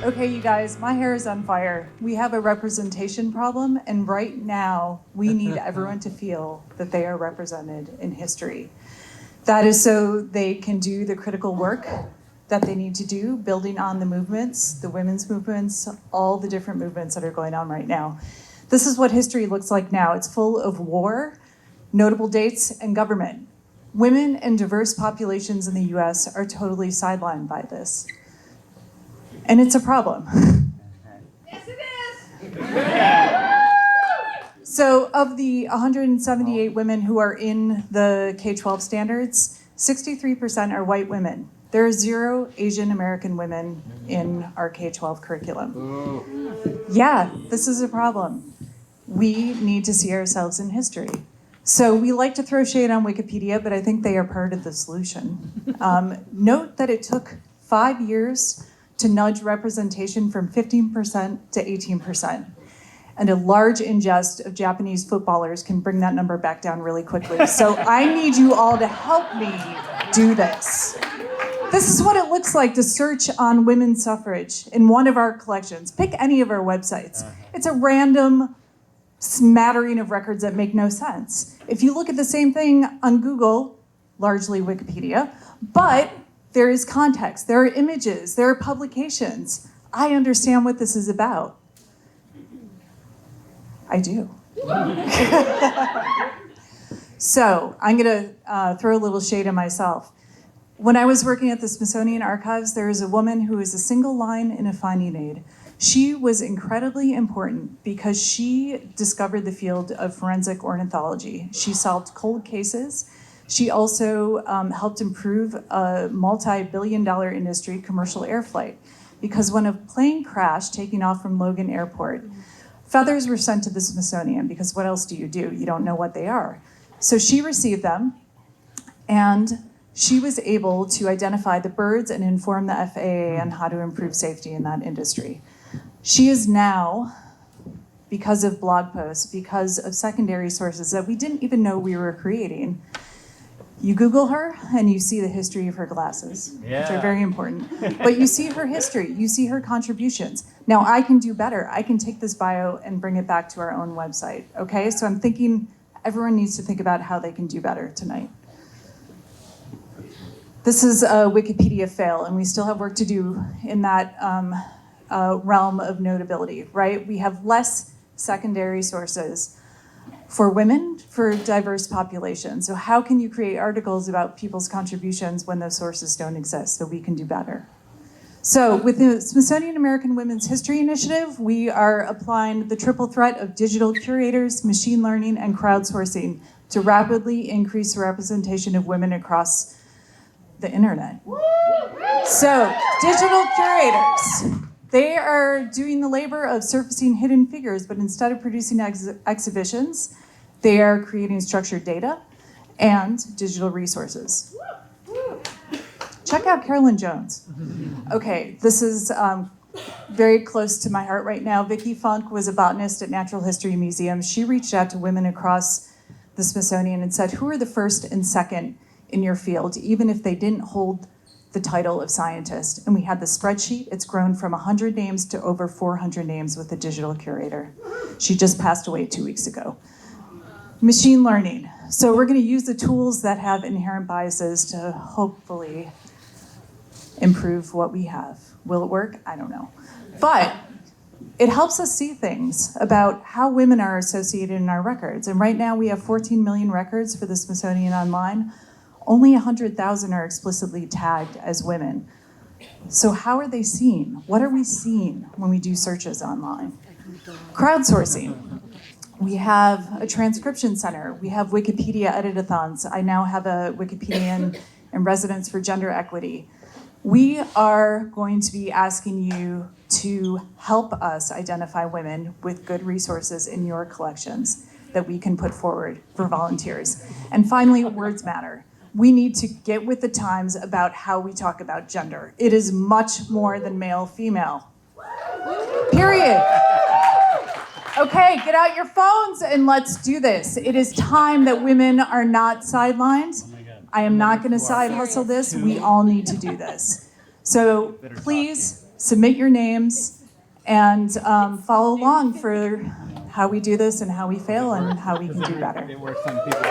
Okay, you guys, my hair is on fire. We have a representation problem, and right now we need everyone to feel that they are represented in history. That is so they can do the critical work that they need to do, building on the movements, the women's movements, all the different movements that are going on right now. This is what history looks like now. It's full of war, notable dates, and government. Women and diverse populations in the US are totally sidelined by this. And it's a problem. Yes, it is! So of the 178 women who are in the K-12 standards, 63% are white women. There are 0 Asian American women in our K-12 curriculum. Yeah, this is a problem. We need to see ourselves in history. So we like to throw shade on Wikipedia, but I think they are part of the solution. Note that it took 5 years to nudge representation from 15% to 18%. And a large ingest of Japanese footballers can bring that number back down really quickly. So I need you all to help me do this. This is what it looks like to search on women's suffrage in one of our collections. Pick any of our websites. It's a random smattering of records that make no sense. If you look at the same thing on Google, largely Wikipedia, but there is context, there are images, there are publications. I understand what this is about. I do. So I'm gonna throw a little shade at myself. When I was working at the Smithsonian Archives, there is a woman who is a single line in a finding aid. She was incredibly important because she discovered the field of forensic ornithology. She solved cold cases. She also helped improve a multi-billion-dollar industry, commercial air flight, because when a plane crashed taking off from Logan Airport, feathers were sent to the Smithsonian, because what else do? You don't know what they are. So she received them, and she was able to identify the birds and inform the FAA on how to improve safety in that industry. She is now, because of blog posts, because of secondary sources that we didn't even know we were creating. You Google her and you see the history of her glasses, which are very important. But you see her history, you see her contributions. Now I can do better. I can take this bio and bring it back to our own website, okay? So I'm thinking everyone needs to think about how they can do better tonight. This is a Wikipedia fail, and we still have work to do in that realm of notability, right? We have less secondary sources for women, for diverse populations. So how can you create articles about people's contributions when those sources don't exist, so we can do better? So with the Smithsonian American Women's History Initiative, we are applying the triple threat of digital curators, machine learning, and crowdsourcing to rapidly increase the representation of women across the internet. So digital curators, they are doing the labor of surfacing hidden figures, but instead of producing exhibitions, they are creating structured data and digital resources. Check out Carolyn Jones. Okay, this is very close to my heart right now. Vicki Funk was a botanist at Natural History Museum. She reached out to women across the Smithsonian and said, who are the first and second in your field, even if they didn't hold the title of scientist? And we had the spreadsheet. It's grown from 100 names to over 400 names with the digital curator. She just passed away 2 weeks ago. Machine learning. So we're going to use the tools that have inherent biases to hopefully improve what we have. Will it work? I don't know. But it helps us see things about how women are associated in our records. And right now we have 14 million records for the Smithsonian Online. Only 100,000 are explicitly tagged as women. So how are they seen? What are we seeing when we do searches online? Crowdsourcing. We have a transcription center. We have Wikipedia edit-a-thons. I now have a Wikipedian in residence for gender equity. We are going to be asking you to help us identify women with good resources in your collections that we can put forward for volunteers. And finally, words matter. We need to get with the times about how we talk about gender. It is much more than male, female. Period. Okay, get out your phones and let's do this. It is time that women are not sidelined. I am not going to side hustle this. We all need to do this. So please submit your names and follow along for how we do this and how we fail and how we can do better. It works on people's